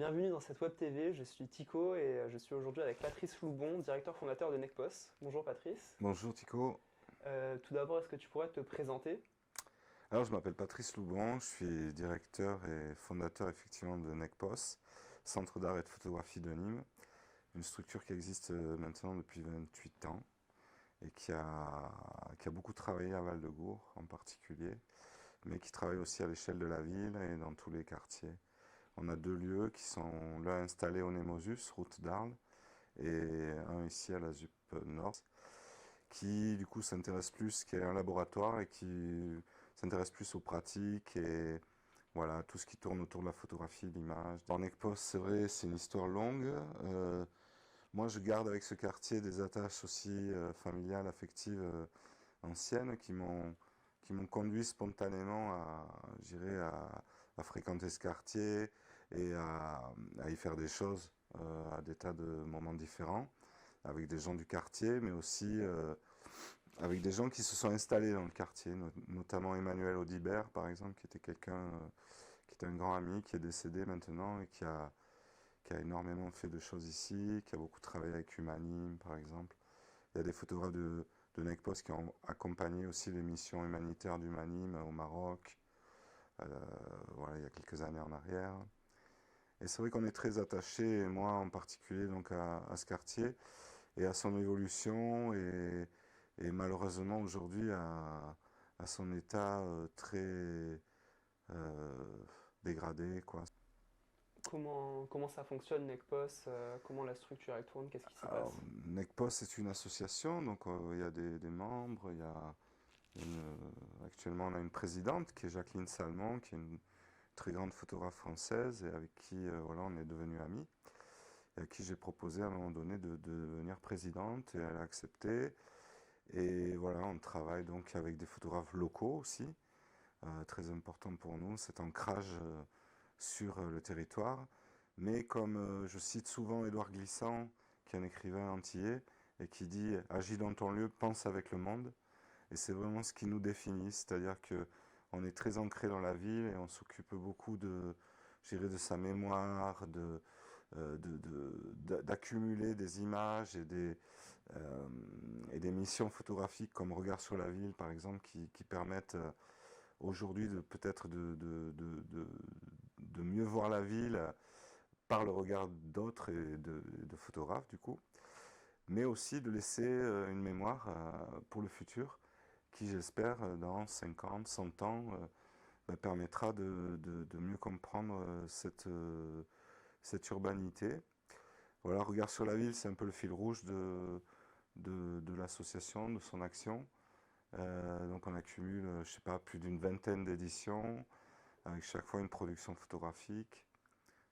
bienvenue dans cette web TV, je suis Tico et je suis aujourd'hui avec Patrice Loubon, directeur fondateur de Necpos. Bonjour Patrice. Bonjour Tico. Tout d'abord, est-ce que tu pourrais te présenter? Alors je m'appelle Patrice Loubon, je suis directeur et fondateur effectivement de Necpos, Centre d'art et de photographie de Nîmes, une structure qui existe maintenant depuis 28 ans et qui a beaucoup travaillé à Val-de-Gour en particulier, mais qui travaille aussi à l'échelle de la ville et dans tous les quartiers. On a deux lieux qui sont l'un installé au Némosus, route d'Arles, et un ici à la ZUP Nord, qui du coup s'intéresse plus, qui est un laboratoire et qui s'intéresse plus aux pratiques et voilà, tout ce qui tourne autour de la photographie, de l'image. Dans Necpos, c'est vrai, c'est une histoire longue. Moi, je garde avec ce quartier des attaches aussi familiales, affectives, anciennes, qui m'ont conduit spontanément à fréquenter ce quartier et à y faire des choses à des tas de moments différents, avec des gens du quartier, mais aussi avec des gens qui se sont installés dans le quartier, notamment Emmanuel Audibert, par exemple, qui était qui était un grand ami, qui est décédé maintenant et qui a énormément fait de choses ici, qui a beaucoup travaillé avec Humanime, par exemple. Il y a des photographes de Necpos qui ont accompagné aussi les missions humanitaires d'Humanime au Maroc, euh, voilà, il y a quelques années en arrière. Et c'est vrai qu'on est très attaché, et moi en particulier, donc à ce quartier et à son évolution et malheureusement aujourd'hui à son état très dégradé, quoi. Comment ça fonctionne Necpos? Comment la structure elle tourne? Qu'est-ce qui s'y Alors, passe? Necpos est une association, donc il y a des membres, actuellement on a une présidente qui est Jacqueline Salmon, qui est une très grande photographe française et avec qui voilà, on est devenus amis, et à qui j'ai proposé à un moment donné de devenir présidente et elle a accepté. Et voilà, on travaille donc avec des photographes locaux aussi, très important pour nous, cet ancrage sur le territoire. Mais comme je cite souvent Édouard Glissant, qui est un écrivain antillais, et qui dit agis dans ton lieu, pense avec le monde. Et c'est vraiment ce qui nous définit, c'est-à-dire que on est très ancré dans la ville et on s'occupe beaucoup je dirais, de sa mémoire, d'accumuler des images euh, et des missions photographiques comme Regard sur la ville, par exemple, qui permettent aujourd'hui peut-être de mieux voir la ville par le regard d'autres et de photographes, du coup, mais aussi de laisser une mémoire pour le futur qui, j'espère, dans 50, 100 ans, permettra de mieux comprendre cette urbanité. Voilà, Regard sur la ville, c'est un peu le fil rouge de l'association, de son action. Donc on accumule, je sais pas, plus d'une vingtaine d'éditions, avec chaque fois une production photographique.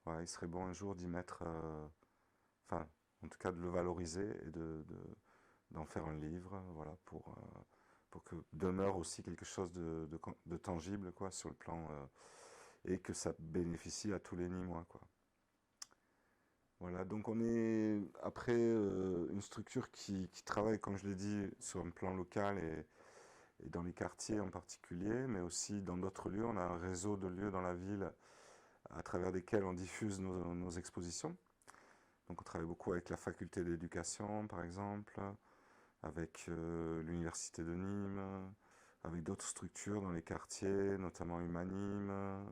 Voilà, il serait bon un jour d'y mettre, enfin, en tout cas de le valoriser et d'en faire un livre, voilà, pour que demeure aussi quelque chose de tangible, quoi, sur le plan, et que ça bénéficie à tous les Nîmois, quoi. Voilà, donc on est après une structure qui travaille, comme je l'ai dit, sur un plan local et dans les quartiers en particulier, mais aussi dans d'autres lieux. On a un réseau de lieux dans la ville à travers lesquels on diffuse nos expositions. Donc on travaille beaucoup avec la faculté d'éducation, par exemple, avec l'université de Nîmes, avec d'autres structures dans les quartiers, notamment Humanime.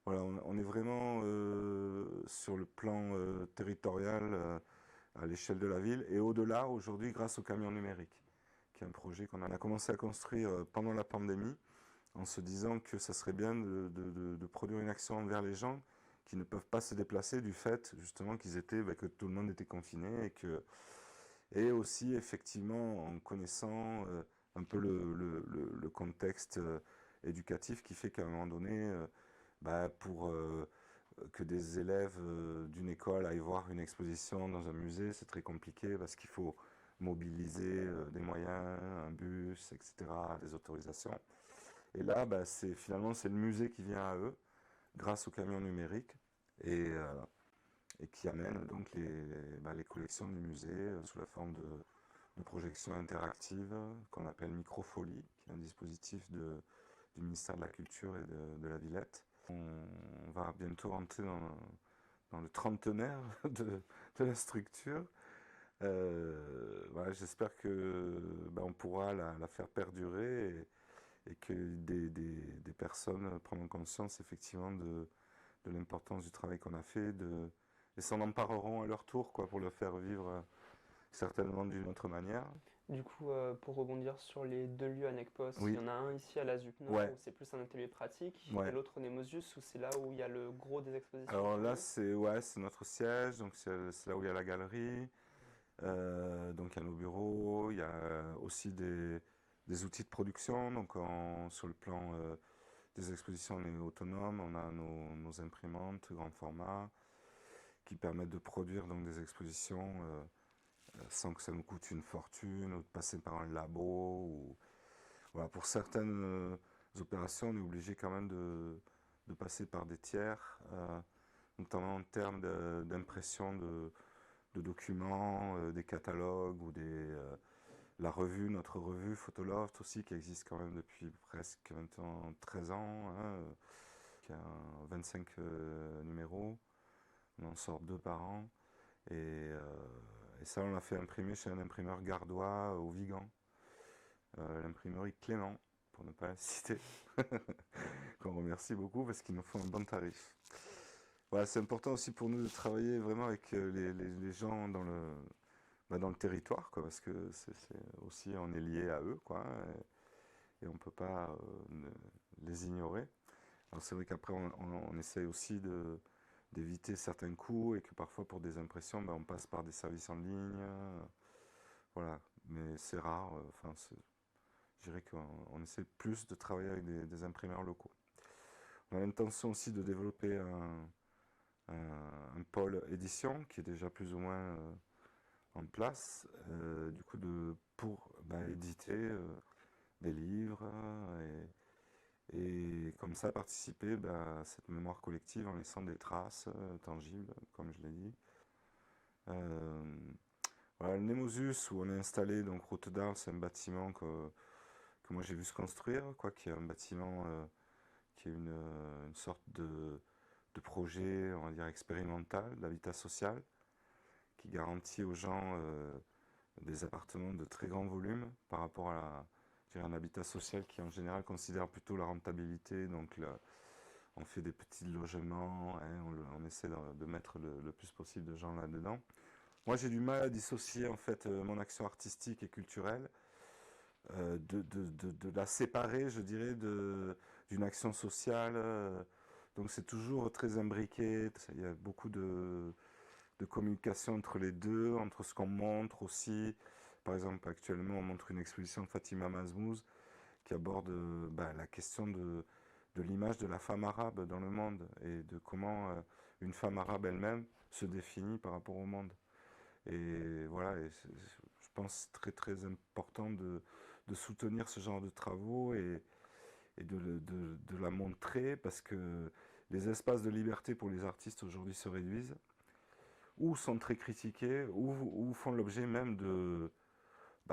Voilà, on est vraiment sur le plan territorial à l'échelle de la ville et au-delà aujourd'hui grâce au camion numérique, qui est un projet qu'on a commencé à construire pendant la pandémie en se disant que ça serait bien de produire une action envers les gens qui ne peuvent pas se déplacer du fait justement que tout le monde était confiné et aussi effectivement en connaissant un peu le contexte éducatif qui fait qu'à un moment donné, pour que des élèves d'une école aillent voir une exposition dans un musée, c'est très compliqué parce qu'il faut mobiliser des moyens, un bus, etc., des autorisations. Et là, finalement, c'est le musée qui vient à eux grâce au camion numérique et qui amène donc les collections du musée sous la forme de projections interactives qu'on appelle Microfolie, qui est un dispositif du ministère de la Culture et de la Villette. On va bientôt rentrer dans le trentenaire de la structure. Voilà, j'espère que on pourra la faire perdurer et que des personnes prendront conscience effectivement de l'importance du travail qu'on a fait et s'en empareront à leur tour quoi, pour le faire vivre certainement d'une autre manière. Du coup, pour rebondir sur les deux lieux à Necpos, il y Oui, en a un ici à la ZUP Nord ouais, où c'est plus un atelier pratique, et ouais. l'autre au Nemosius où c'est là où il y a le gros des expositions Alors là, actuellement. c'est notre siège, donc c'est là où il y a la galerie. Donc il y a nos bureaux, il y a aussi des outils de production. Donc sur le plan des expositions, on est autonome, on a nos imprimantes grand format qui permettent de produire donc des expositions sans que ça nous coûte une fortune ou de passer par un labo. Voilà, pour certaines opérations, on est obligé quand même de passer par des tiers, notamment en termes d'impression de documents, des catalogues ou la revue, notre revue Photoloft aussi, qui existe quand même depuis presque maintenant 13 ans, hein, qui a 25 numéros. On en sort 2 par an. Et ça, on l'a fait imprimer chez un imprimeur gardois au Vigan, l'imprimerie Clément, pour ne pas la citer, qu'on remercie beaucoup parce qu'ils nous font un bon tarif. Voilà, c'est important aussi pour nous de travailler vraiment avec les gens dans le territoire, quoi, parce que aussi on est lié à eux, quoi, et on ne peut pas les ignorer. Alors c'est vrai qu'après on essaye aussi d'éviter certains coûts et que parfois pour des impressions, on passe par des services en ligne, voilà, mais c'est rare. Enfin, je dirais qu'on essaie plus de travailler avec des imprimeurs locaux. On a l'intention aussi de développer un pôle édition qui est déjà plus ou moins en place, du coup pour éditer des livres et comme ça participer à cette mémoire collective en laissant des traces tangibles, comme je l'ai dit. Euh, voilà, le Nemosus où on est installé, donc Route d'Arles, c'est un bâtiment que moi j'ai vu se construire, quoi, qui est un bâtiment qui est une sorte de projet, on va dire, expérimental d'habitat social, qui garantit aux gens des appartements de très grand volume par rapport à un habitat social qui en général considère plutôt la rentabilité. Donc on fait des petits logements, hein, on essaie de mettre le plus possible de gens là-dedans. Moi j'ai du mal à dissocier en fait mon action artistique et culturelle, de la séparer, je dirais, d'une action sociale. Donc c'est toujours très imbriqué, il y a beaucoup de communication entre les deux, entre ce qu'on montre aussi. Par exemple, actuellement, on montre une exposition de Fatima Mazmouz qui aborde la question de l'image de la femme arabe dans le monde et de comment une femme arabe elle-même se définit par rapport au monde. Et voilà, je pense très très important de soutenir ce genre de travaux et de la montrer parce que les espaces de liberté pour les artistes aujourd'hui se réduisent ou sont très critiqués, ou font l'objet même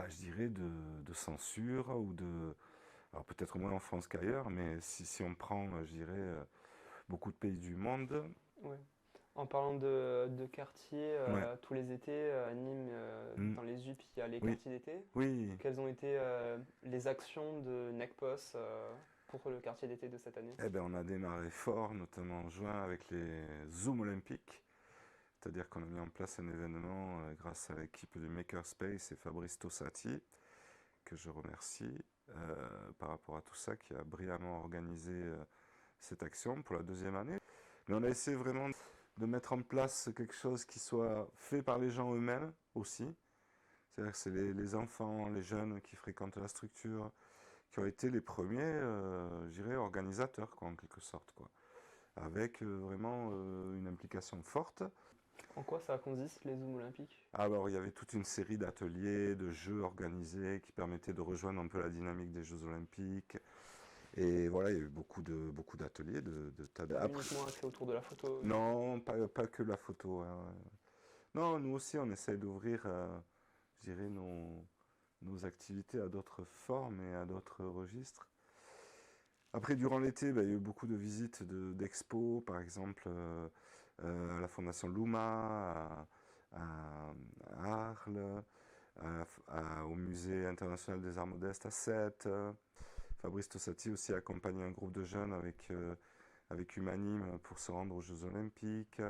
je dirais, de censure, alors peut-être moins en France qu'ailleurs, mais si on prend, je dirais, beaucoup de pays du monde. Ouais. En parlant de quartiers, Ouais. tous les étés, à Nîmes, Mm. dans les ZUP, il y a les Oui, quartiers d'été. oui. Quelles ont été les actions de NECPOS pour le quartier d'été de cette année? Eh ben, on a démarré fort, notamment en juin, avec les Zooms olympiques. C'est-à-dire qu'on a mis en place un événement grâce à l'équipe du Makerspace et Fabrice Tossati, que je remercie par rapport à tout ça, qui a brillamment organisé cette action pour la deuxième année. Mais on a essayé vraiment de mettre en place quelque chose qui soit fait par les gens eux-mêmes aussi. C'est-à-dire que c'est les enfants, les jeunes qui fréquentent la structure, qui ont été les premiers, je dirais, organisateurs, quoi, en quelque sorte, quoi. Avec vraiment une implication forte. En quoi ça consiste, les Zooms olympiques? Alors, il y avait toute une série d'ateliers, de jeux organisés qui permettaient de rejoindre un peu la dynamique des Jeux Olympiques. Et voilà, il y a eu beaucoup d'ateliers, de tas Pas d'appres. uniquement axé autour de la photo. Non, pas que la photo, hein. Non, nous aussi, on essaye d'ouvrir, je dirais, nos activités à d'autres formes et à d'autres registres. Après, durant l'été, il y a eu beaucoup de visites d'expos, par exemple, à la Fondation Luma, à Arles, au Musée international des arts modestes à Sète. Fabrice Tossati aussi a accompagné un groupe de jeunes avec Humanime pour se rendre aux Jeux Olympiques.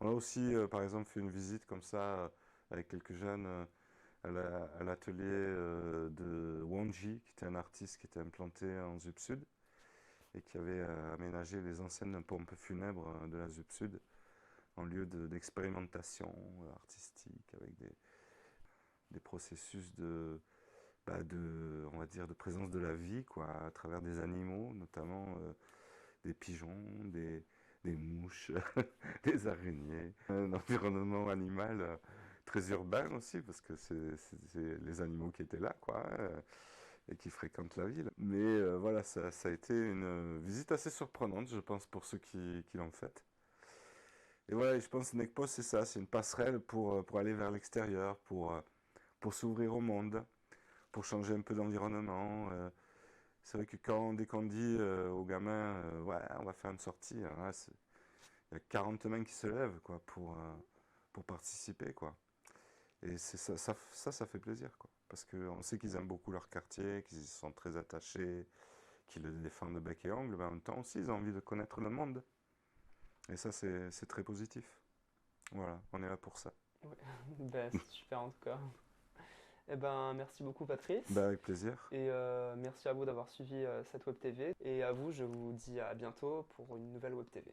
On a aussi, par exemple, fait une visite comme ça avec quelques jeunes à l'atelier de Wonji, qui était un artiste qui était implanté en Zup Sud et qui avait aménagé les anciennes pompes funèbres de la Zup Sud en lieu d'expérimentation artistique avec des processus on va dire, de présence de la vie, quoi, à travers des animaux, notamment des pigeons, des mouches, des araignées, un environnement animal très urbain aussi, parce que c'est les animaux qui étaient là, quoi, et qui fréquentent la ville. Mais voilà, ça a été une visite assez surprenante, je pense, pour ceux qui l'ont faite. Et voilà, je pense que Necpos, c'est ça, c'est une passerelle pour aller vers l'extérieur, pour s'ouvrir au monde, pour changer un peu d'environnement. C'est vrai que dès qu'on dit aux gamins, ouais, on va faire une sortie, alors là, il y a 40 mains qui se lèvent, quoi, pour participer, quoi. Et ça fait plaisir, quoi. Parce qu'on sait qu'ils aiment beaucoup leur quartier, qu'ils y sont très attachés, qu'ils le défendent de bec et ongle, mais en même temps aussi, ils ont envie de connaître le monde. Et ça, c'est très positif. Voilà, on est là pour ça. Ouais. Ben, c'est super en tout cas. Eh ben, merci beaucoup Patrice. Bah, avec plaisir. Et merci à vous d'avoir suivi cette Web TV. Et à vous, je vous dis à bientôt pour une nouvelle Web TV.